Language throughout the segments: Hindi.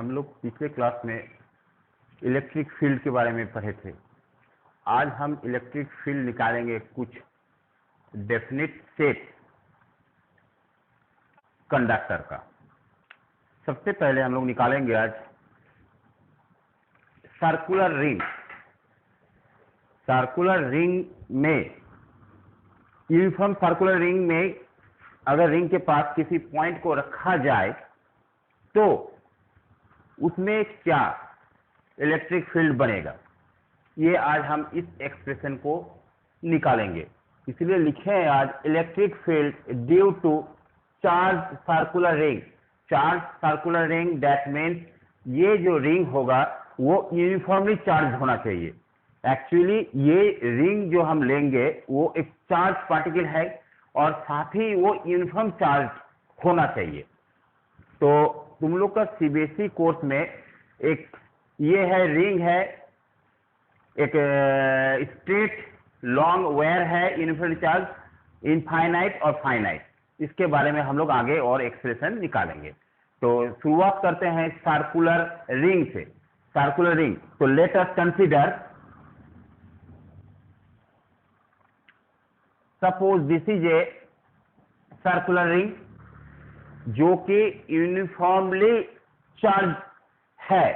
हम लोग पिछले क्लास में इलेक्ट्रिक फील्ड के बारे में पढ़े थे। आज हम इलेक्ट्रिक फील्ड निकालेंगे कुछ डेफिनेट सेट कंडक्टर का। सबसे पहले हम लोग निकालेंगे आज सर्कुलर रिंग। सर्कुलर रिंग में, यूनिफॉर्म सर्कुलर रिंग में अगर रिंग के पास किसी पॉइंट को रखा जाए तो उसमें क्या इलेक्ट्रिक फील्ड बनेगा, ये आज हम इस एक्सप्रेशन को निकालेंगे। इसलिए लिखे हैं आज electric field due to charge circular ring. Charge circular ring that means ये जो रिंग होगा वो यूनिफॉर्मली चार्ज होना चाहिए। एक्चुअली ये रिंग जो हम लेंगे वो एक चार्ज पार्टिकल है और साथ ही वो यूनिफॉर्म चार्ज होना चाहिए। तो तुम लोग का सीबीएसई कोर्स में एक ये है, रिंग है, एक स्ट्रेट लॉन्ग वायर है, यूनिफॉर्म चार्ज, इनफाइनाइट और फाइनाइट। इसके बारे में हम लोग आगे और एक्सप्रेशन निकालेंगे। तो शुरुआत करते हैं सर्कुलर रिंग से। सर्कुलर रिंग, तो let us consider, suppose this is a circular ring जो कि यूनिफॉर्मली चार्ज है।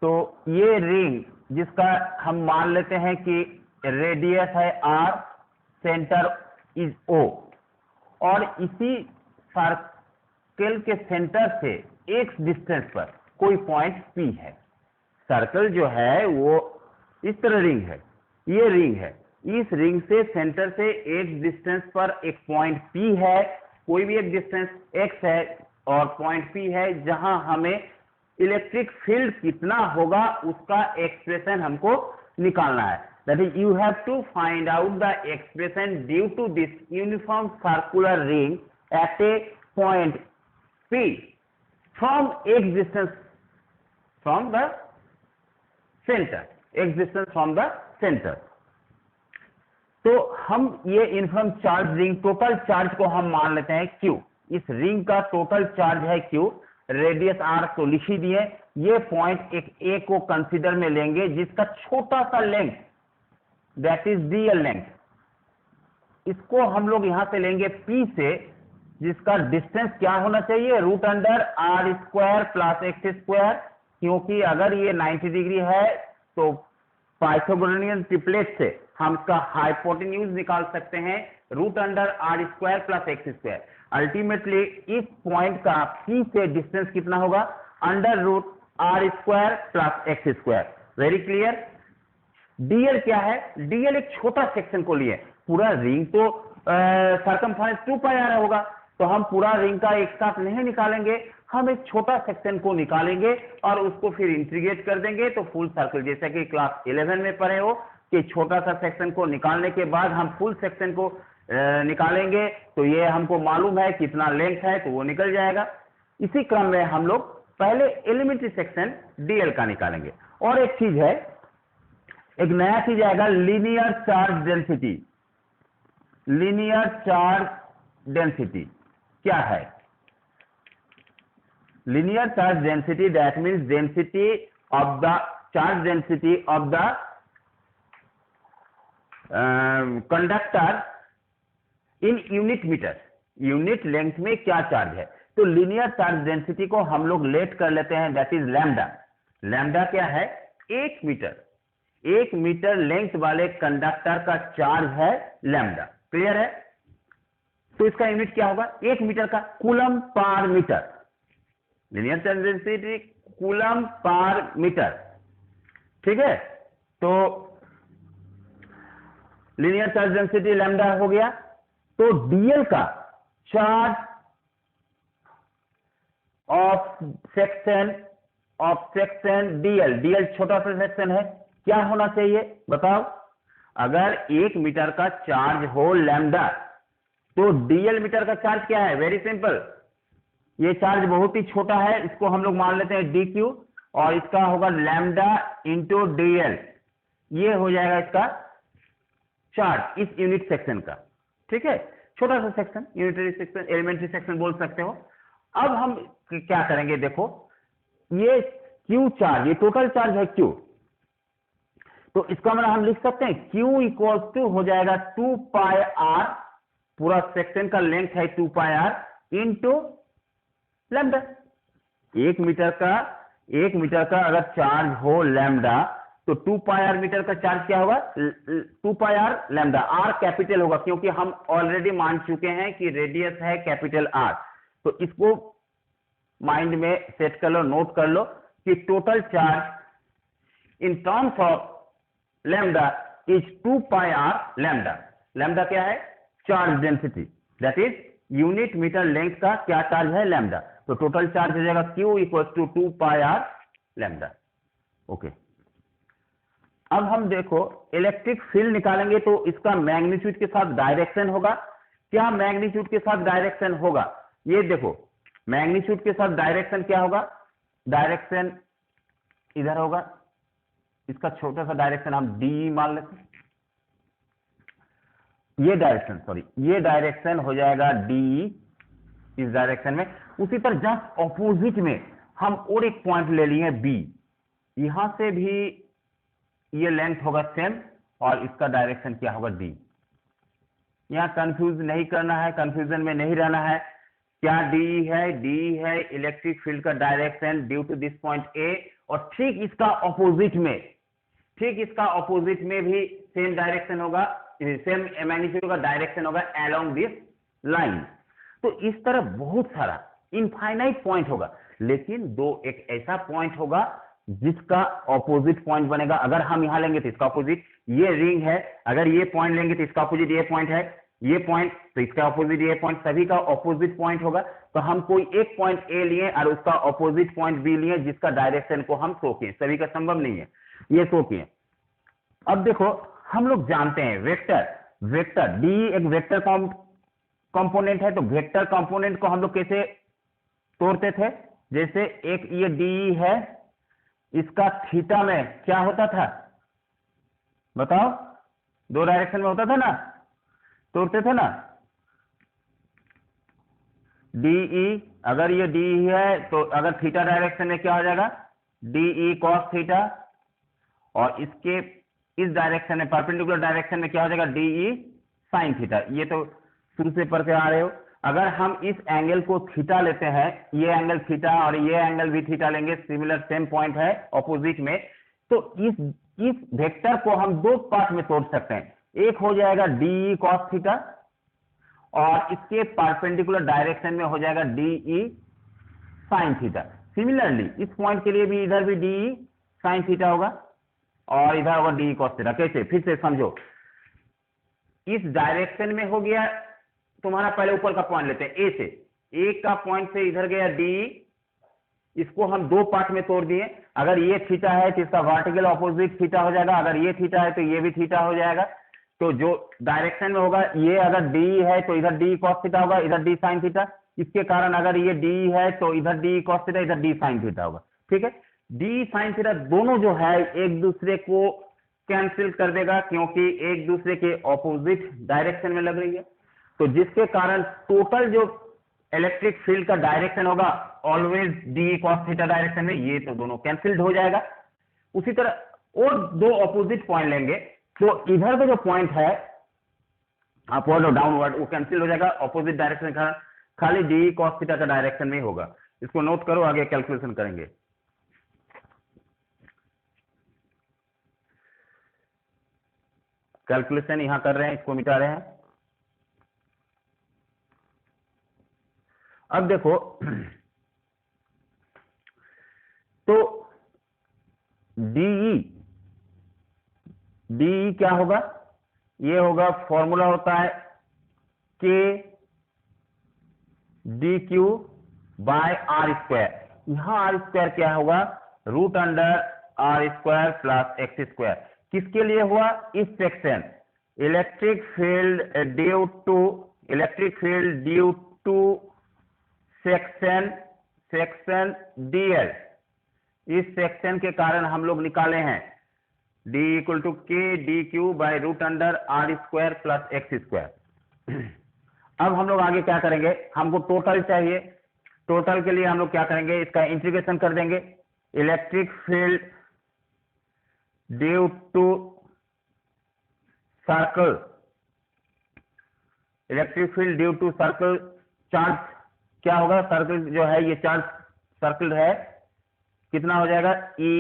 तो ये रिंग जिसका हम मान लेते हैं कि रेडियस है r, सेंटर इज O, और इसी सर्कल के सेंटर से एक डिस्टेंस पर कोई पॉइंट P है। सर्कल जो है वो इस तरह रिंग है, ये रिंग है, इस रिंग से सेंटर से एक डिस्टेंस पर एक पॉइंट P है, कोई भी एक डिस्टेंस x है और पॉइंट P है, जहां हमें इलेक्ट्रिक फील्ड कितना होगा उसका एक्सप्रेशन हमको निकालना है। That is you have to find out the expression due to this uniform circular ring at a point P from एक डिस्टेंस फ्रॉम द सेंटर, एक डिस्टेंस फ्रॉम द सेंटर। तो हम ये uniform charge ring, total charge को हम मान लेते हैं Q। इस रिंग का टोटल चार्ज है Q, रेडियस r तो लिख ही दिए। ये पॉइंट एक A को कंसीडर में लेंगे जिसका छोटा सा length that is dl length, इसको हम लोग यहां से लेंगे P से, जिसका डिस्टेंस क्या होना चाहिए, root under r square plus x square. क्योंकि अगर ये 90 डिग्री है तो पाइथागोरनियन ट्रिपलेट से हम इसका हाइपोटेन्यूज निकाल सकते हैं, root under r square plus x square. Ultimately इस पॉइंट का P से डिस्टेंस कितना होगा, under root r square plus x square. Very clear. dl क्या है, dl एक छोटा सेक्शन को लिए, पूरा रिंग तो सरकमफ्रेंस 2πr होगा, तो हम पूरा रिंग का एक साथ नहीं निकालेंगे, हम एक छोटा सेक्शन को निकालेंगे और उसको फिर इंटीग्रेट कर देंगे तो फुल सर्कल, जैसा कि क्लास 11 में पढ़े हो कि छोटा सा सेक्शन को निकालने के बाद हम फुल सेक्शन को निकालेंगे तो ये हमको मालूम है कितना लेंथ है तो वो निकल जाएगा। इसी क्रम में हम लोग पहले एलिमेंट्री सेक्शन dl का निकालेंगे। और एक चीज है, एक नया चीज आएगा, linear charge density. Linear charge density क्या है, linear charge density that means density of the charge density of the conductor in unit meter। Unit length में क्या चार्ज है, तो लीनियर चार्ज डेंसिटी को हम लोग लेट कर लेते हैं, दैट इज लैम्डा। लैम्डा क्या है, 1 मीटर, 1 मीटर लेंथ वाले कंडक्टर का चार्ज है लैम्डा। क्लियर है। तो इसका यूनिट क्या होगा, 1 मीटर का coulomb per metre. Linear charge density coulomb per metre, ठीक है। तो लीनियर चार्ज डेंसिटी लैम्डा हो गया। तो dl का चार्ज ऑफ सेक्शन dl छोटा सा सेक्शन है, क्या होना चाहिए बताओ। अगर 1 मीटर का चार्ज हो लैम्डा तो dl मीटर का चार्ज क्या है, वेरी सिंपल, ये चार्ज बहुत ही छोटा है, इसको हम लोग मान लेते हैं dq और इसका होगा लैम्डा इंटू dl। ये हो जाएगा इसका चार्ज इस यूनिट सेक्शन का, ठीक है। छोटा सा section, unitary section, elementary section बोल सकते हो। अब हम क्या करेंगे, देखो ये क्यू चार्ज, ये टोटल चार्ज है क्यू, तो इसका मतलब हम लिख सकते हैं क्यू इक्वल टू हो जाएगा 2 पाई आर, पूरा सेक्शन का लेंथ है 2 pi are into lambda. 1 metre का अगर चार्ज हो लैम्डा, तो 2 पाई आर मीटर का चार्ज क्या होगा, 2 pi r lambda. Are capital होगा क्योंकि हम ऑलरेडी मान चुके हैं कि रेडियस है कैपिटल आर, तो इसको माइंड में सेट कर लो, नोट कर लो कि total charge in terms of lambda is 2 pi r lambda. Lambda क्या है, charge density, that is unit metre length का क्या चार्ज है, लैम्डा। तो टोटल चार्ज हो जाएगा Q equal to 2 pi r lambda. Okay, अब हम देखो इलेक्ट्रिक फील्ड निकालेंगे, तो इसका मैग्नीट्यूड के साथ डायरेक्शन होगा। क्या मैग्नीट्यूड के साथ डायरेक्शन होगा, ये देखो मैग्नीट्यूड के साथ डायरेक्शन क्या होगा, डायरेक्शन इधर होगा, इसका छोटा सा डायरेक्शन हम डी मान लेते हैं, ये डायरेक्शन हो जाएगा डी इस डायरेक्शन में। उसी तरह जस्ट ऑपोजिट में हम और एक पॉइंट ले लिए बी, यहां से भी ये लेंथ होगा सेम और इसका डायरेक्शन क्या होगा, डी। यहां कंफ्यूज नहीं करना है, कंफ्यूजन में नहीं रहना है। क्या डी है, डी है इलेक्ट्रिक फील्ड का direction due to this point A, और ठीक इसका ऑपोजिट में भी सेम डायरेक्शन होगा, सेम मैग्नीट्यूड का डायरेक्शन होगा अलोंग दिस लाइन। तो इस तरह बहुत सारा इनफाइनाइट पॉइंट होगा, लेकिन एक ऐसा पॉइंट होगा जिसका ऑपोजिट पॉइंट बनेगा। अगर हम यहां लेंगे तो इसका ऑपोजिट ये रिंग है, अगर ये पॉइंट लेंगे तो इसका ऑपोजिट ये पॉइंट है, ये पॉइंट तो इसका ऑपोजिट ये पॉइंट, सभी का ऑपोजिट पॉइंट होगा। तो हम कोई एक पॉइंट ए लिए और उसका ऑपोजिट पॉइंट बी लिए, जिसका डायरेक्शन को हम शो किए, सभी का संभव नहीं है, ये शो किए। अब देखो हम लोग जानते हैं वेक्टर डी एक वेक्टर कंपोनेंट है, तो वेक्टर कंपोनेंट को हम लोग कैसे तोड़ते थे, जैसे एक ये डी है, इसका थीटा में क्या होता था बताओ, 2 डायरेक्शन में होता था ना, तोड़ते थे ना। डीई, अगर ये डी है तो अगर थीटा डायरेक्शन में क्या हो जाएगा, डीई कॉस थीटा, और इसके इस डायरेक्शन में परपेंडिकुलर डायरेक्शन में क्या हो जाएगा, डीई साइन थीटा। ये तो शुरू से पढ़ते आ रहे हो। अगर हम इस एंगल को थीटा लेते हैं, ये एंगल थीटा और ये एंगल भी थीटा लेंगे, सिमिलर सेम पॉइंट है ऑपोजिट में, तो इस वेक्टर को हम 2 पार्ट में तोड़ सकते हैं। एक हो जाएगा डी कॉस थीटा और इसके परपेंडिकुलर डायरेक्शन में हो जाएगा डी साइन थीटा। सिमिलरली इस पॉइंट के लिए भी इधर भी डी साइन थीटा होगा और इधर होगा डी कॉस थीटा। कैसे, फिर से समझो, इस डायरेक्शन में हो गया तुम्हारा, पहले ऊपर का पॉइंट लेते हैं ए से, ए का पॉइंट से इधर गया डी, इसको हम 2 पार्ट में तोड़ दिए। अगर ये थीटा है तो इसका वर्टिकल ऑपोजिट थीटा हो जाएगा, अगर ये थीटा है तो ये भी थीटा हो जाएगा। तो जो डायरेक्शन में होगा, ये अगर डी है तो इधर डी कॉस थीटा होगा, इधर डी साइन थीटा। इसके कारण अगर ये डी है तो इधर डी कॉस थीटा, इधर डी साइन थीटा होगा। ठीक है, डी साइन थीटा दोनों जो है एक दूसरे को कैंसिल कर देगा, क्योंकि एक दूसरे के ऑपोजिट डायरेक्शन में लग रही है। तो जिसके कारण टोटल जो इलेक्ट्रिक फील्ड का डायरेक्शन होगा always D cos theta direction में, ये तो दोनों कैंसिल्ड हो जाएगा। उसी तरह और 2 ऑपोजिट पॉइंट लेंगे, तो इधर का जो पॉइंट है अपवर्ड और डाउनवर्ड, वो कैंसिल हो जाएगा ऑपोजिट डायरेक्शन का, खाली डी कॉस थीटा का डायरेक्शन में ही होगा। इसको नोट करो, आगे कैलकुलेशन करेंगे। कैलकुलेशन यहां कर रहे हैं, इसको मिटा रहे हैं। अब देखो तो डीई क्या होगा, ये होगा, फॉर्मूला होता है K D Q by r square. यहां आर स्क्वायर क्या होगा, root under r square plus x square. किसके लिए हुआ, इस section electric field due to section DL, इस सेक्शन के कारण हम लोग निकाले हैं D equal to K D Q by root under r square plus x square. अब हम लोग आगे क्या करेंगे, हमको टोटल चाहिए, टोटल के लिए हम लोग क्या करेंगे, इसका इंटीग्रेशन कर देंगे। Electric field due to circle, electric field due to circle charge क्या होगा, सर्कल जो है ये चार्ज सर्कल है, कितना हो जाएगा, E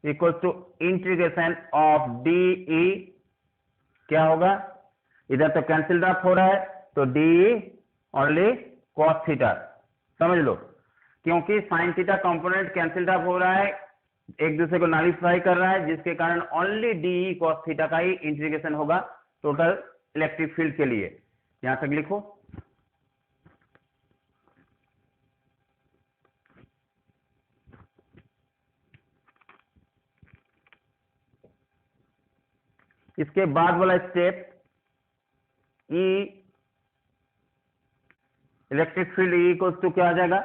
equal to integration of DE, क्या होगा, इधर तो कैंसिल ऑफ हो रहा है तो DE ओनली cos थीटा, समझ लो, क्योंकि sine theta component cancel of हो रहा है, एक दूसरे को नॉलिफाई कर रहा है, जिसके कारण ओनली DE cos थीटा का ही इंटीग्रेशन होगा टोटल इलेक्ट्रिक फील्ड के लिए। यहां तक लिखो। इसके बाद वाला step, E electric field E equals to क्या आ जाएगा,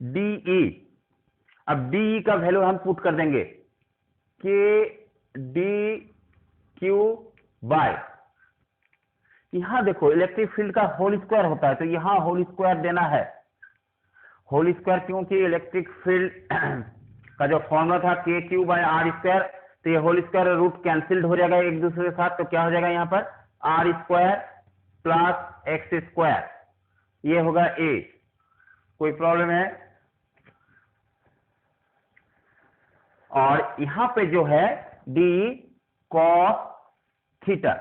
DE। अब DE का वैल्यू हम पुट कर देंगे कि DQ बाय, यहां देखो इलेक्ट्रिक फील्ड का होल स्क्वायर होता है तो यहां होल स्क्वायर देना है, होल स्क्वायर, क्योंकि इलेक्ट्रिक फील्ड का जो फॉर्मूला था KQ बाय R स्क्वायर, तो ये होल स्क्वायर रूट कैंसिल्ड हो जाएगा एक दूसरे के साथ, तो क्या हो जाएगा यहाँ पर R square plus x square, ये होगा A। कोई प्रॉब्लम है, और यहां पे जो है DE cos theta,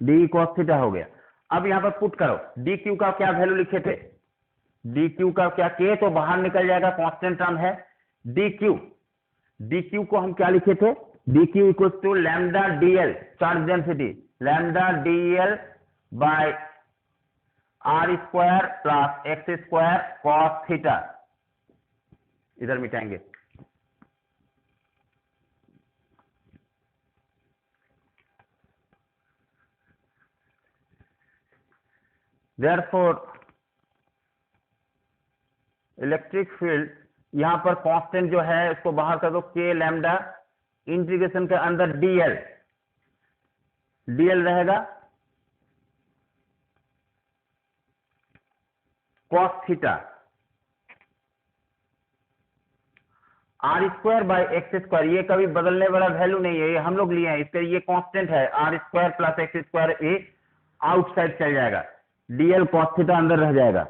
DE cos theta हो गया। अब यहां पर पुट करो, DQ का क्या वैल्यू लिखे थे, DQ का क्या, K तो बाहर निकल जाएगा, कांस्टेंट टर्म है, DQ को हम क्या लिखे थे, DQ equal to lambda DL charge density, lambda DL by R square plus x square cos theta, इधर मिटाएंगे। Therefore इलेक्ट्रिक फील्ड, यहां पर कांस्टेंट जो है इसको बाहर कर दो, K लैम्डा, इंटीग्रेशन के अंदर DL रहेगा cos theta, R square by x square, ये कभी बदलने वाला वैल्यू नहीं है, ये हम लोग लिए हैं, इसके ये कांस्टेंट है, R square plus x square, ये आउटसाइड चल जाएगा, DL cos थीटा अंदर रह जाएगा।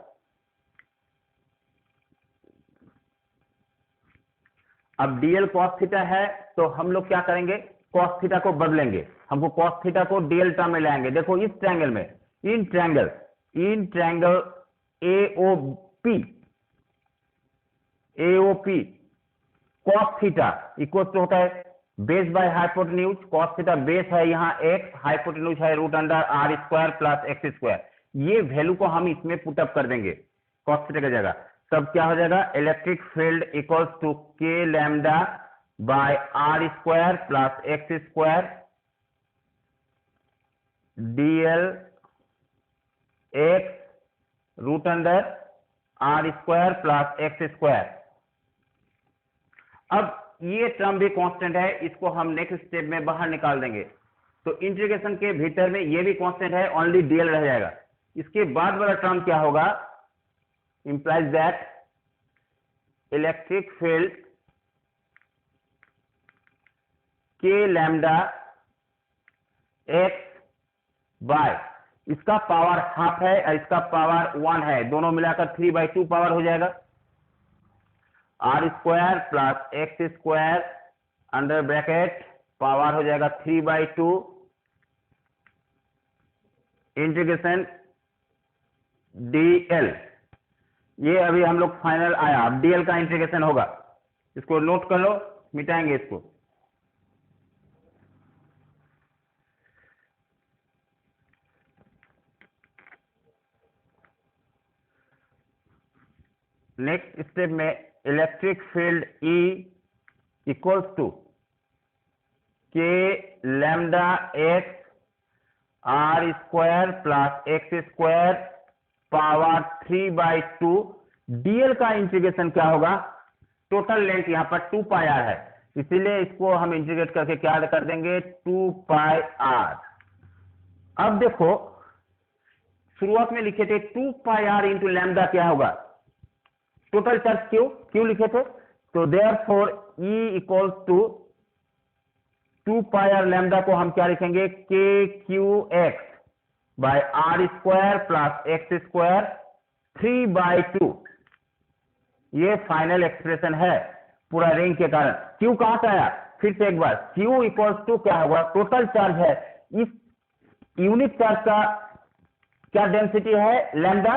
अब DL cos थीटा है तो हम लोग क्या करेंगे, cos थीटा को बदलेंगे, हमको cos थीटा को DL टर्म में लाएंगे। देखो इस ट्रायंगल में, in triangle AOP cos theta equal to होता है base by hypotenuse, cos theta base है यहाँ x, हाइपोटेन्यूज है root under R square plus x square, ये वैल्यू को हम इसमें पुटअप कर देंगे cos थीटा की जगह, तब क्या हो जाएगा, electric field equals to K lambda by R square plus x square DL x root under R square plus x square. अब ये टर्म भी कांस्टेंट है, इसको हम नेक्स्ट स्टेप में बाहर निकाल देंगे, तो इंटीग्रेशन के भीतर में ये भी कांस्टेंट है, ओनली DL रह जाएगा। इसके बाद वाला टर्म क्या होगा, implies that electric field K lambda x by, इसका पावर हाफ है और इसका पावर 1 है, दोनों मिलाकर 3/2 पावर हो जाएगा, R square plus x square under bracket power हो जाएगा 3/2 इंटीग्रेशन DL, ये अभी हम लोग फाइनल आया, अब DL का इंटीग्रेशन होगा, इसको नोट कर लो, मिटाएंगे इसको। नेक्स्ट स्टेप में electric field E equals to K lambda x R square plus x square power 3/2, DL का इंटीग्रेशन क्या होगा, टोटल लेंथ यहाँ पर 2 पाई r है, इसीलिए इसको हम इंटीग्रेट करके क्या कर देंगे 2 पाई r। अब देखो शुरुआत में लिखे थे 2 पाई आर इंटू लैम्डा क्या होगा, टोटल चार्ज क्यू लिखे थे, तो therefore E equals to 2 pi r lambda को हम क्या लिखेंगे, K Q x by r square plus x square 3/2। ये फाइनल एक्सप्रेशन है पूरा रिंग के कारण। क्यू कहां से आया, फिर से एक बार, क्यू इक्वल्स टू क्या होगा, टोटल चार्ज है, इस यूनिट चार्ज का क्या डेंसिटी है लैम्डा,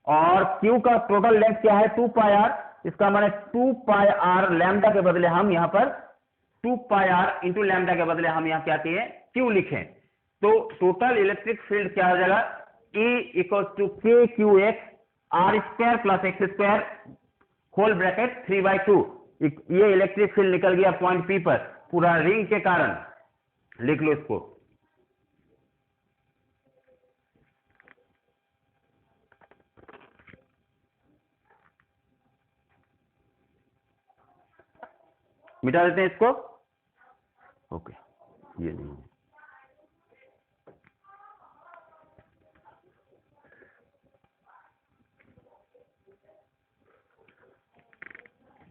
और क्यू का टोटल लेंथ क्या है 2 पाई आर, इसका माने 2 पाई आर लैम्डा के बदले हम यहां पर 2 पाई आर इंटू लैम्डा के बदले हम यहां क्या किए, क्यू लिखें, तो टोटल इलेक्ट्रिक फील्ड क्या हो जाएगा, E equals to K Q x r square plus x square whole bracket 3/2। ये इलेक्ट्रिक फील्ड निकल गया पॉइंट P पर पूरा रिंग के कारण, लिख लो इसको। मिटा देते हैं इसको, ओके, ये नहीं है।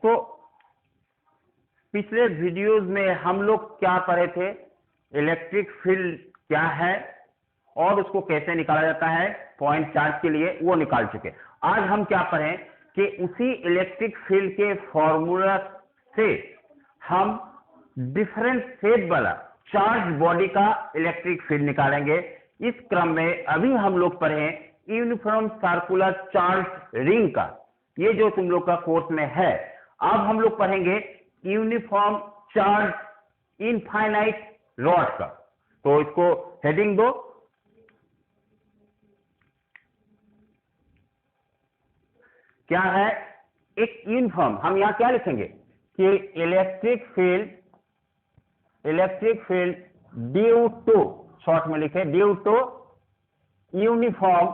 तो पिछले वीडियोस में हम लोग क्या पढ़े थे, इलेक्ट्रिक फील्ड क्या है और उसको कैसे निकाला जाता है पॉइंट चार्ज के लिए, वो निकाल चुके। आज हम क्या पढ़ें कि उसी इलेक्ट्रिक फील्ड के फॉर्मूला से हम डिफरेंट शेप वाला चार्ज बॉडी का इलेक्ट्रिक फील्ड निकालेंगे। इस क्रम में अभी हम लोग पढ़े यूनिफॉर्म सर्कुलर चार्ज रिंग का, ये जो तुम लोग का कोर्स में है। अब हम लोग पढ़ेंगे यूनिफॉर्म चार्ज इनफाइनाइट रॉड का, तो इसको हेडिंग दो, क्या है, एक यूनिफॉर्म, हम यहां क्या लिखेंगे कि electric field due to, short में लिखे due to uniform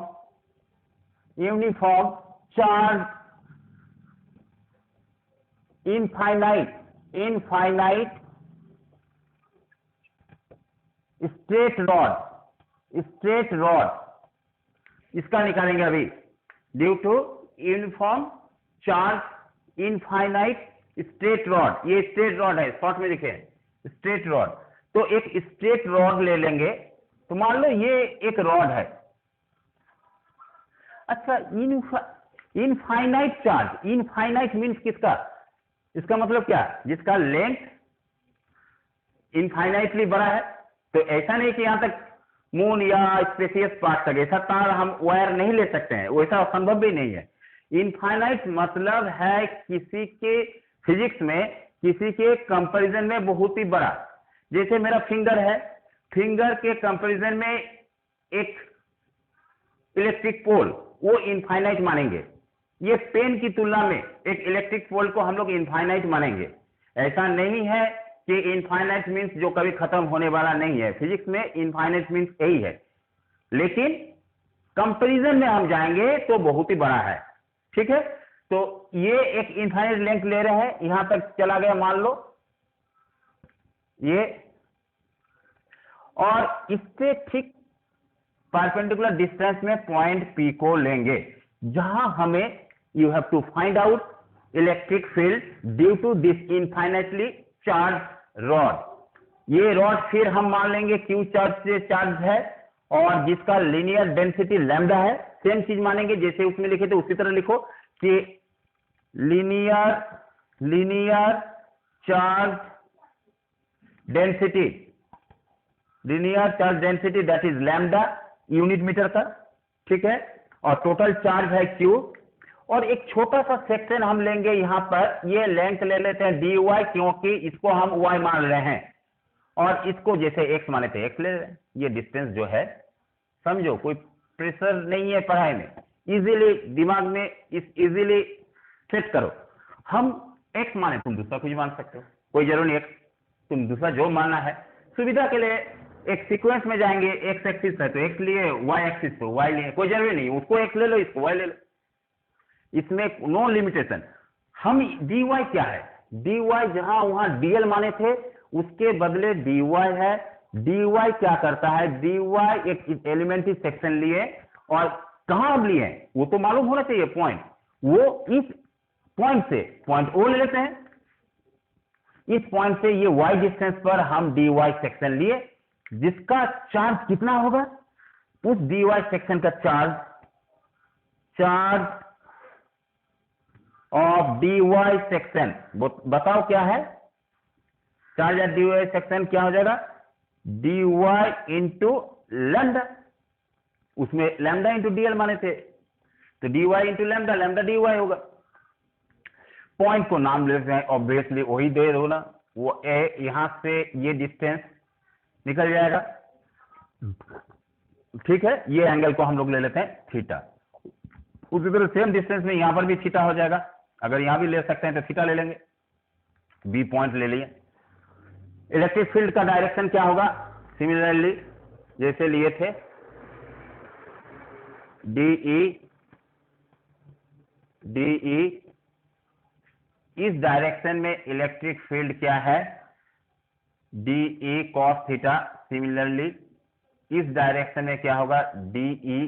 charge infinite straight rod, इसका निकालेंगे अभी, due to uniform charge infinite straight rod, ये स्ट्रेट रॉड है, शॉर्ट में लिखे स्ट्रेट रॉड। तो एक स्ट्रेट रॉड ले लेंगे, तो मान लो ये एक रॉड है। अच्छा, इनफाइनाइट चार्ज, इनफाइनाइट मीन्स किसका, इसका मतलब क्या, जिसका लेंथ इनफाइनाइटली बड़ा है। तो ऐसा नहीं कि यहां तक मून या स्पेसियस पार्ट तक, ऐसा तार हम वायर नहीं ले सकते हैं, वैसा संभव भी नहीं है। इनफाइनाइट मतलब है किसी के फिजिक्स में, किसी के कंपैरिजन में बहुत ही बड़ा। जैसे मेरा फिंगर है, फिंगर के कंपैरिजन में एक इलेक्ट्रिक पोल, वो इनफाइनाइट मानेंगे। ये पेन की तुलना में एक इलेक्ट्रिक पोल को हम लोग इनफाइनाइट मानेंगे। ऐसा नहीं है कि इनफाइनाइट मीन्स जो कभी खत्म होने वाला नहीं है, फिजिक्स में इनफाइनाइट मीन्स यही है, लेकिन कंपैरिजन में हम जाएंगे तो बहुत ही बड़ा है। ठीक है, तो ये एक इनफाइनाइट लेंथ ले रहे हैं, यहां तक चला गया मान लो ये, और इससे ठीक परपेंडिकुलर डिस्टेंस में पॉइंट P को लेंगे, जहां हमें you have to find out electric field due to this infinitely charge rod. ये रॉड फिर हम मान लेंगे क्यू चार्ज से चार्ज है और जिसका लीनियर डेंसिटी लैम्डा है, सेम चीज मानेंगे जैसे उसमें लिखे थे उसी तरह लिखो कि linear charge density that is lambda unit metre का, ठीक है, और टोटल चार्ज है क्यू। और एक छोटा सा सेक्शन हम लेंगे यहां पर, ये लेंथ ले लेते हैं dy, क्योंकि इसको हम y मान रहे हैं और इसको जैसे x माने थे x ले रहे हैं। ये डिस्टेंस जो है, समझो कोई प्रेशर नहीं है पढ़ाई में, इजीली दिमाग में इजीली सेट करो। हम x माने, तुम दूसरा कुछ मान सकते हो, कोई जरूरी नहीं, तुम दूसरा जो मानना है। सुविधा के लिए एक सीक्वेंस में जाएंगे, x एक्सिस है तो x लिए, y एक्सिस तो y लिए, कोई जरूरी नहीं, उसको x ले लो, इसको y ले लो, इसमें नो लिमिटेशन। हम dy क्या है, dy जहां वहां dl माने थे उसके बदले dy है। dy क्या करता है, dy एक एलिमेंट्री सेक्शन लिए और कहां हम लिए हैं वो तो मालूम होना चाहिए पॉइंट, वो इस पॉइंट से पॉइंट ओ ले लेते हैं, इस पॉइंट से ये y डिस्टेंस पर हम dy सेक्शन लिए, जिसका चार्ज कितना होगा, उस dy सेक्शन का चार्ज ऑफ dy सेक्शन बताओ क्या है, चार्ज ऑफ dy सेक्शन क्या हो जाएगा, dy इंटू लैम्डा, उसमें लैम्डा इंटू dl माने थे, तो dy into lambda, lambda dy होगा। पॉइंट को नाम लेते हैं, ऑब्वियसली वही दे दो ना, वो यहां से ये डिस्टेंस निकल जाएगा, ठीक है, ये एंगल को हम लोग ले लेते हैं थीटा। उसी तरह सेम डिस्टेंस में यहां पर भी थीटा हो जाएगा, अगर यहां भी ले सकते हैं तो थीटा ले लेंगे, बी पॉइंट ले लिए। इलेक्ट्रिक फील्ड का डायरेक्शन क्या होगा, सिमिलरली जैसे लिए थे, DE इस डायरेक्शन में इलेक्ट्रिक फील्ड क्या है, DE cos थीटा, सिमिलरली इस डायरेक्शन में क्या होगा, DE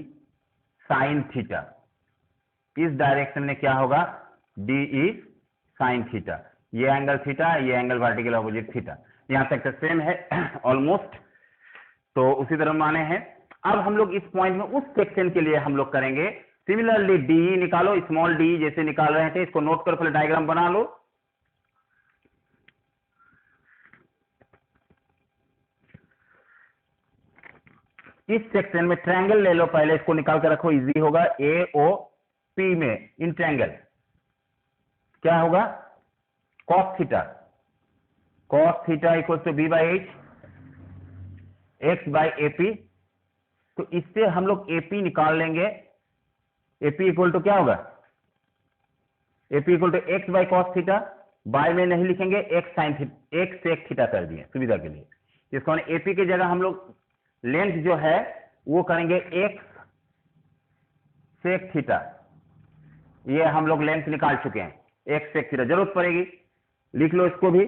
sin थीटा, इस डायरेक्शन में क्या होगा, DE sin थीटा, ये एंगल थीटा, ये एंगल वर्टिकल अपोजिट थीटा, यहां तक तो सेम है ऑलमोस्ट, तो उसी तरह माने हैं। अब हम लोग इस पॉइंट में उस सेक्शन के लिए हम लोग करेंगे सिमिलरली DE निकालो, स्मॉल d जैसे निकाल रहे थे, इसको नोट करो, पहले डायग्राम बना लो। इस सेक्शन में ट्रायंगल ले लो, पहले इसको निकाल कर रखो, इजी होगा। AOP में इन ट्रायंगल क्या होगा, cos theta equal to b by H x by AP, तो इससे हम लोग AP निकाल लेंगे, AP इक्वल टू क्या होगा, AP equal to x by cos theta, by में नहीं लिखेंगे, x sine theta, x sec theta कर दिए सुविधा के लिए, इसको AP की जगह हम लोग लेंथ जो है वो करेंगे x सेक थीटा, ये हम लोग लेंथ निकाल चुके हैं, x सेक थीटा जरूरत पड़ेगी, लिख लो इसको भी।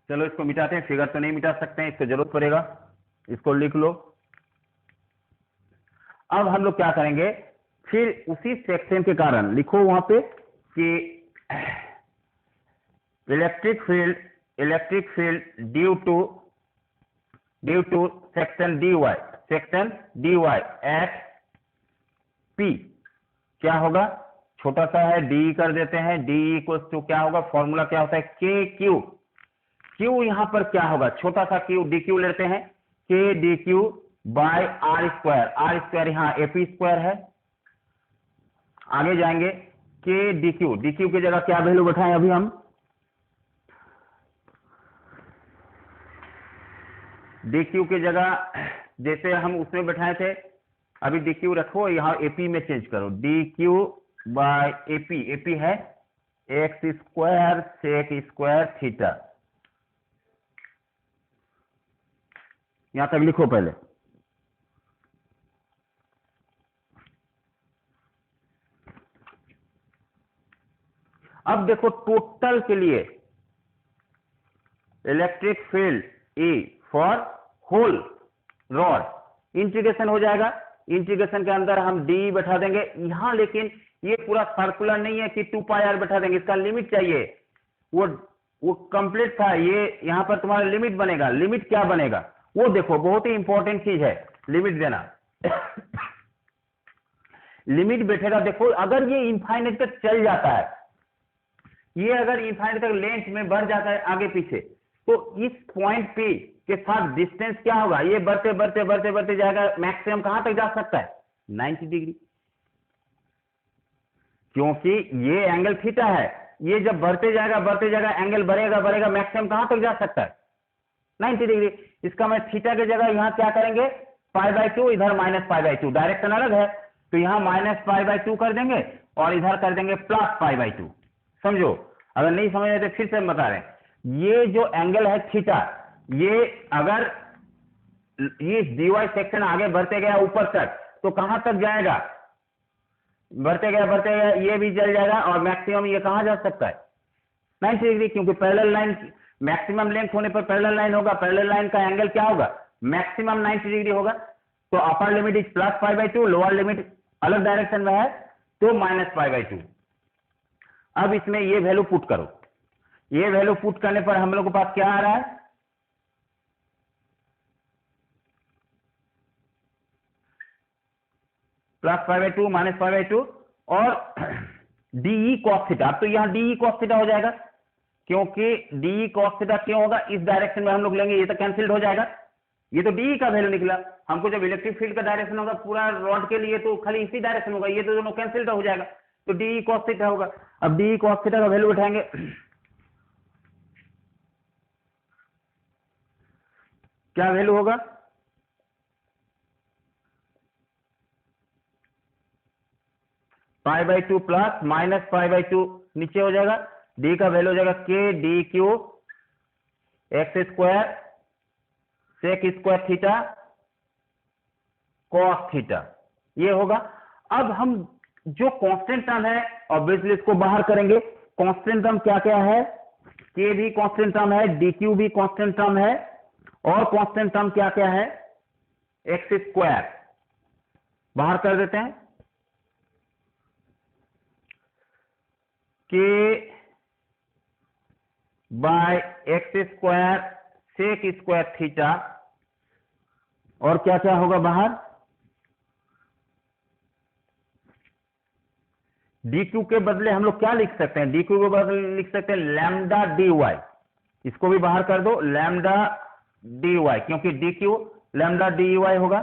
चलो इसको मिटाते हैं, फिगर तो नहीं मिटा सकते हैं, इसको जरूरत पड़ेगा, इसको लिख लो। अब हम लोग क्या करेंगे, फिर उसी सेक्शन के कारण लिखो वहां पे कि electric field due to section dy at P क्या होगा, छोटा सा है d कर देते हैं, d इक्वल्स टू क्या होगा, फॉर्मूला क्या होता है, KQ, Q यहां पर क्या होगा, छोटा सा Q dQ लेते हैं, K dQ by R square यहां AP स्क्वायर है, आगे जाएंगे K dQ की जगह क्या वैल्यू बैठाएं, अभी हम dQ की जगह जैसे हम उसमें बैठाए थे, अभी dQ रखो, यहां AP में चेंज करो, dQ बाय AP है x square sec square theta, यहां तक लिखो पहले। अब देखो टोटल के लिए electric field E for whole rod, integration हो जाएगा, इंटीग्रेशन के अंदर हम d बैठा देंगे यहां, लेकिन ये पूरा सर्कुलर नहीं है कि 2πr बैठा देंगे, इसका लिमिट चाहिए, वो कंप्लीट था, ये यहां पर तुम्हारा लिमिट बनेगा, लिमिट क्या बनेगा वो देखो, बहुत ही इंपॉर्टेंट चीज है लिमिट देना। लिमिट बैठेगा, देखो अगर ये इंफाइनाइट तक चल जाता है, ये अगर इंफाइनाइट तक लेंथ में बढ़ जाता है आगे पीछे, तो इस पॉइंट P के साथ डिस्टेंस क्या होगा, ये बढ़ते जाएगा, मैक्सिमम कहां तक जा सकता है, 90 डिग्री, क्योंकि ये एंगल थीटा है, ये जब बढ़ते जाएगा एंगल बढ़ेगा, मैक्सिमम कहां तक जा सकता है, 90 डिग्री। इसका मैं थीटा की जगह यहां क्या करेंगे, π/2, इधर -π/2, डायरेक्शन अलग है, तो यहां -π/2 कर देंगे और इधर कर देंगे +π/2, समझो, अगर नहीं समझ रहे तो फिर से हम बता रहे हैं, ये जो एंगल है थीटा, ये अगर ये dy सेक्शन आगे बढ़ते गया ऊपर तक, तो कहां तक जाएगा, बढ़ते गया, ये भी चल जाएगा, और मैक्सिमम ये कहां जा सकता है, 90 डिग्री, क्योंकि पैरेलल लाइन मैक्सिमम लेंथ होने पर पैरेलल लाइन होगा, पैरेलल लाइन का एंगल क्या होगा, मैक्सिमम 90 डिग्री होगा। तो upper limit is plus pi by to, lower limit अलग डायरेक्शन में है तो माइनस पाई बाई टू। अब इसमें ये वैल्यू पुट करो, ये वैल्यू पुट करने पर हम लोग के पास क्या आ रहा है, plus pi by two minus pi by to और डीई कॉस थीटा। अब तो यहां डीई कॉस थीटा हो जाएगा, क्योंकि डीई कॉस थीटा क्यों होगा, इस डायरेक्शन में हम लोग लेंगे, ये तो कैंसिल्ड हो जाएगा, ये तो डीई का वैल्यू निकला। हमको जब इलेक्ट्रिक फील्ड का डायरेक्शन होगा पूरा रॉड के लिए तो खाली इसी डायरेक्शन होगा, ये तो दोनों कैंसिल्ड हो जाएगा, तो डीई कॉस थीटा होगा। अब डीई कॉस थीटा का वैल्यू उठाएंगे, क्या वैल्यू होगा, pi by two plus minus pi by two नीचे हो जाएगा, डी का वैल्यू हो जाएगा K D Q x square sec square theta cos theta, ये होगा। अब हम जो कांस्टेंट टर्म है ऑब्वियसली इसको बाहर करेंगे। कांस्टेंट टर्म क्या क्या है, के भी कांस्टेंट टर्म है, डी क्यू भी कांस्टेंट टर्म है, और कांस्टेंट टर्म क्या क्या है, एक्स स्क्वायर बाहर कर देते हैं, K by x square sec square theta, और क्या क्या होगा बाहर, डी क्यू के बदले हम लोग क्या लिख सकते हैं, डी क्यू के बदले लिख सकते हैं लैम्डा डी वाई, इसको भी बाहर कर दो लैम्डा डी वाई, क्योंकि D Q lambda D Y होगा,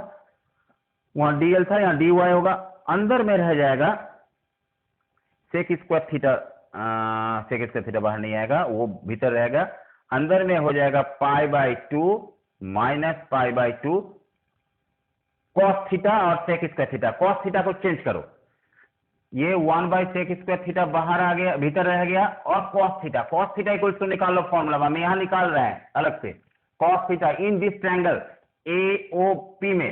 वहां डीएल था यहां डी वाई होगा, अंदर में रह जाएगा sec square theta, sec square theta बाहर नहीं आएगा, वो भीतर रहेगा, अंदर में हो जाएगा pi by two minus pi by two cos theta और sec square theta. Cos theta को चेंज करो, ये 1 बाई सेक स्क्वायर थीटा बाहर आ गया, भीतर रह गया, और कॉस थीटा इक्वल टू निकाल लो फॉर्मूला, हम यहां निकाल रहे हैं अलग से, cos theta in this triangle AOP में,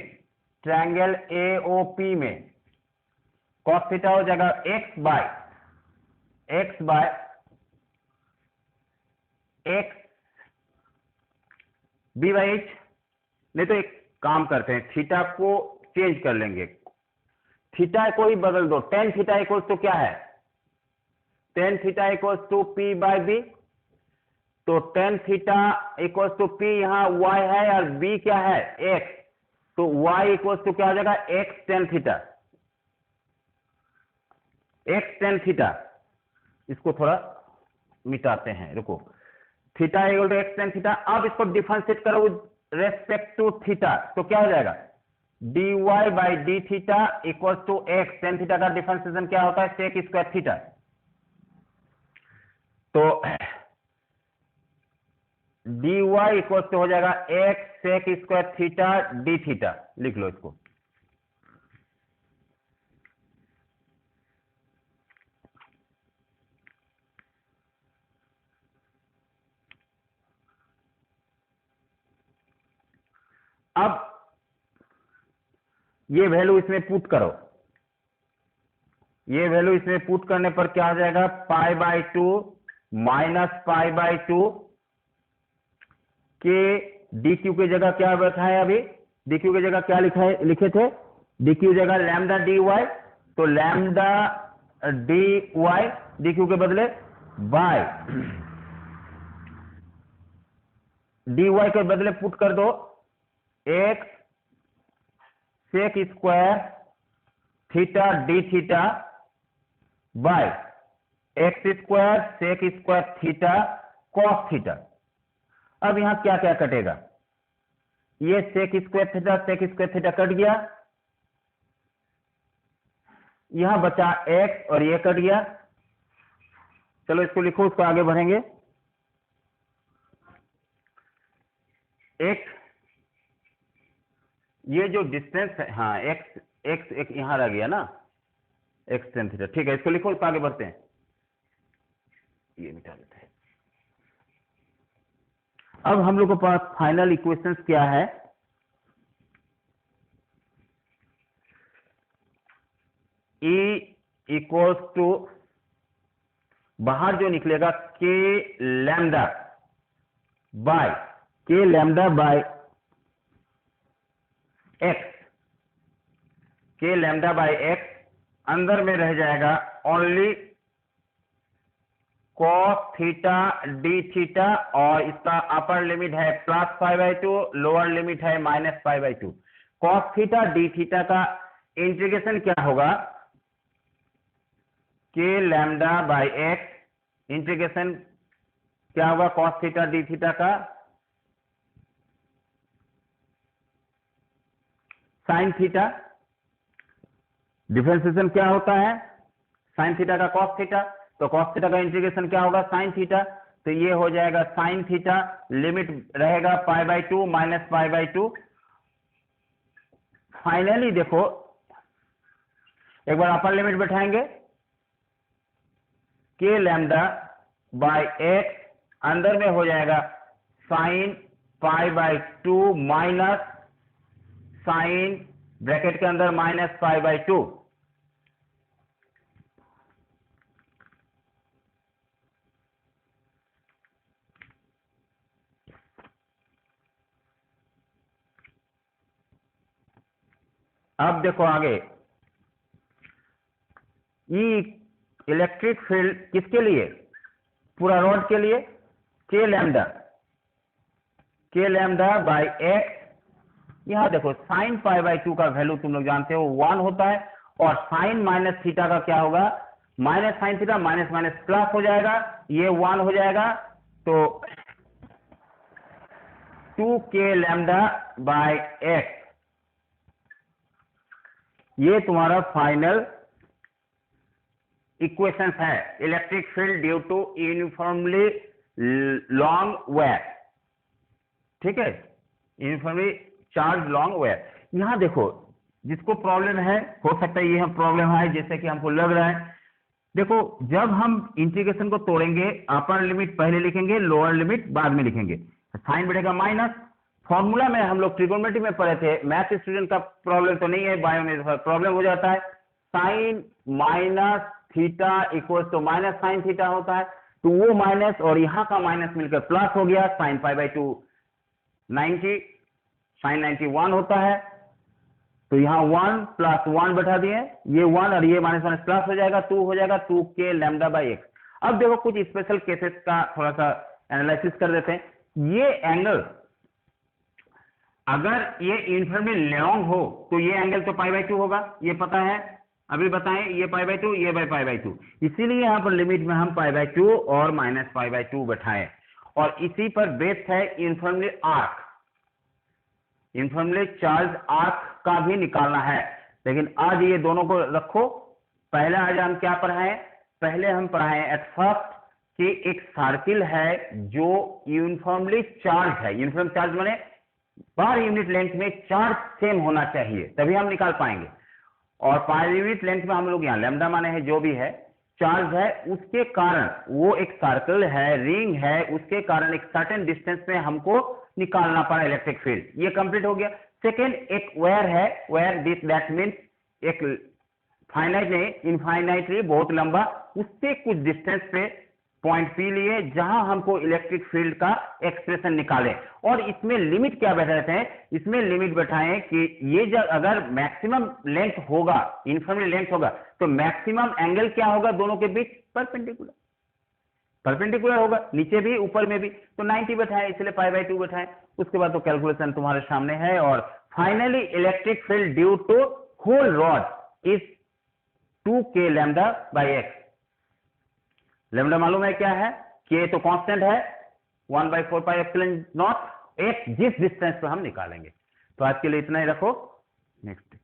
ट्रायंगल एओपी में कॉस थीटा हो जाएगा x by x B by H. नहीं तो एक काम करते हैं, थीटा को चेंज कर लेंगे, थीटा को ही बदल दो, टेन थीटा इक्वल्स टू क्या है, tan theta equals to P by B, तो tan theta equals to P, यहां वाई है और बी क्या है एक्स, तो वाई इक्वल्स टू क्या हो जाएगा x tan theta, x tan theta. इसको थोड़ा मिटाते हैं, रुको, theta equal to x tan theta. अब इसको डिफरेंशिएट करो विद रेस्पेक्ट टू थीटा, तो क्या हो जाएगा dy by D theta equal to x tan theta का डिफरेंशिएशन क्या होता है सेक स्क्वायर थीटा, तो dy इक्वल टू हो जाएगा x sec square theta D theta, लिख लो इसको। अब ये वैल्यू इसमें पुट करो, ये वैल्यू इसमें पुट करने पर क्या हो जाएगा pi by two minus pi by to K D Q की जगह क्या बैठा है, अभी डी क्यू की जगह क्या लिखा है, लिखे थे डी क्यू जगह लैम्डा डी वाई, तो lambda D Y D Q के बदले बाय डी वाई के बदले पुट कर दो x sec square theta D theta by x square sec square theta cos theta. अब यहां क्या क्या कटेगा, ये सेक स्क्वायर थीटा कट गया, यहां बचा एक्स और ये कट गया, चलो इसको लिखो, उसको आगे बढ़ेंगे। एक ये जो डिस्टेंस है, हाँ एक्स एक्स एक यहां रह गया ना, एक्स टेन थीटा, ठीक है, इसको लिखो, इसको आगे बढ़ते हैं, ये मिटा देते हैं। अब हम लोग के पास फाइनल इक्वेशंस क्या है, E इक्वल्स टू बाहर जो निकलेगा के लैम्डा बाय के लैम्डा बाय एक्स, के लैम्डा बाय एक्स अंदर में रह जाएगा only cos theta D theta, और इसका अपर लिमिट है +π/2, लोअर लिमिट है -π/2। cos थीटा डी थीटा का इंटीग्रेशन क्या होगा, के लैम्डा बाय एक्स इंटीग्रेशन क्या होगा cos थीटा डी थीटा का, साइन थीटा। डिफरेंशिएशन क्या होता है, साइन थीटा का cos थीटा, तो cos थीटा का इंटीग्रेशन क्या होगा, साइन थीटा। तो ये हो जाएगा साइन थीटा, लिमिट रहेगा π/2 -π/2। फाइनली देखो एक बार अपर लिमिट बैठाएंगे, के लैम्डा बाय एक्स अंदर में हो जाएगा साइन π/2 माइनस साइन ब्रैकेट के अंदर -π/2। अब देखो आगे, ई इलेक्ट्रिक फील्ड किसके लिए, पूरा रॉड के लिए, के लैम्डा बाय एक्स। यहां देखो साइन π/2 का वैल्यू तुम लोग जानते हो 1 होता है, और साइन माइनस थीटा का क्या होगा, minus sine theta, minus minus plus हो जाएगा, ये 1 हो जाएगा। तो 2k लैम्डा बाय एक्स, ये तुम्हारा फाइनल इक्वेशन है, electric field due to uniformly long wire. ठीक है, यूनिफॉर्मली चार्ज लॉन्ग वायर। यहां देखो जिसको प्रॉब्लम है, हो सकता है ये हम प्रॉब्लम है जैसे कि हमको लग रहा है। देखो जब हम इंटीग्रेशन को तोड़ेंगे, अपर लिमिट पहले लिखेंगे, लोअर लिमिट बाद में लिखेंगे। साइन बढ़ेगा माइनस, फॉर्मूला में हम लोग ट्रिगोनोमेट्री में पढ़े थे, मैथ स्टूडेंट का प्रॉब्लम तो नहीं है, बायो में प्रॉब्लम हो जाता है। Sine minus theta equal to minus sine theta होता है, तो वो माइनस और यहां का माइनस मिलकर प्लस हो गया, साइन π/2 90, साइन 91 होता है। तो यहां 1 + 1 बैठा दिए, ये 1 और ये माइनस माइनस प्लस हो जाएगा, 2 हो जाएगा, 2k लैम्डा बाय एक्स। अब देखो कुछ स्पेशल केसेस का थोड़ा सा एनालिसिस कर देते हैं। ये एंगल अगर ये यूनिफॉर्मली लॉन्ग हो तो ये एंगल तो π/2 होगा, ये पता है, अभी बताएं, ये π/2, ये बाय π/2। इसीलिए यहां पर लिमिट में हम π/2 और -π/2 बैठाएं, और इसी पर बेस्ड है uniformly arc, uniformly charge arc का भी निकालना है। लेकिन आज ये दोनों को रखो, पहले आज हम क्या पढ़ाएं, पहले हम पढ़ाएं एट फर्स्ट कि एक सर्किल है जो यूनिफॉर्मली चार्ज है। यूनिफॉर्म चार्ज माने पर यूनिट लेंथ में चार्ज सेम होना चाहिए, तभी हम निकाल पाएंगे। और पर यूनिट लेंथ में हम लोग यहाँ लैम्डा माने है जो भी है, चार्ज है, उसके कारण वो एक सर्कल है, रिंग है, उसके कारण एक सर्टेन डिस्टेंस में हमको निकालना पड़ा इलेक्ट्रिक फील्ड। ये कंप्लीट हो गया। सेकेंड एक वायर है, वायर दिस दैट मीन्स एक फाइनाइट नहीं, इनफाइनाइटली बहुत लंबा, उससे कुछ डिस्टेंस पे पॉइंट पी लिए जहां हमको इलेक्ट्रिक फील्ड का एक्सप्रेशन निकाले। और इसमें लिमिट क्या बैठाते हैं, इसमें लिमिट बैठाएं कि ये जब अगर मैक्सिमम लेंथ होगा, यूनिफॉर्मली लेंथ होगा, तो मैक्सिमम एंगल क्या होगा दोनों के बीच, परपेंडिकुलर, परपेंडिकुलर होगा, नीचे भी ऊपर में भी। तो 90 बैठाएं, इसलिए π/2 बैठाएं। उसके बाद तो कैलकुलेशन तुम्हारे सामने है। और finally electric field due to whole rod is 2k lambda by x. Lambda मालूम है क्या है, k तो कांस्टेंट है, 1/4πε0 एक्स जिस डिस्टेंस पर हम निकालेंगे। तो आज के लिए इतना ही रखो, नेक्स्ट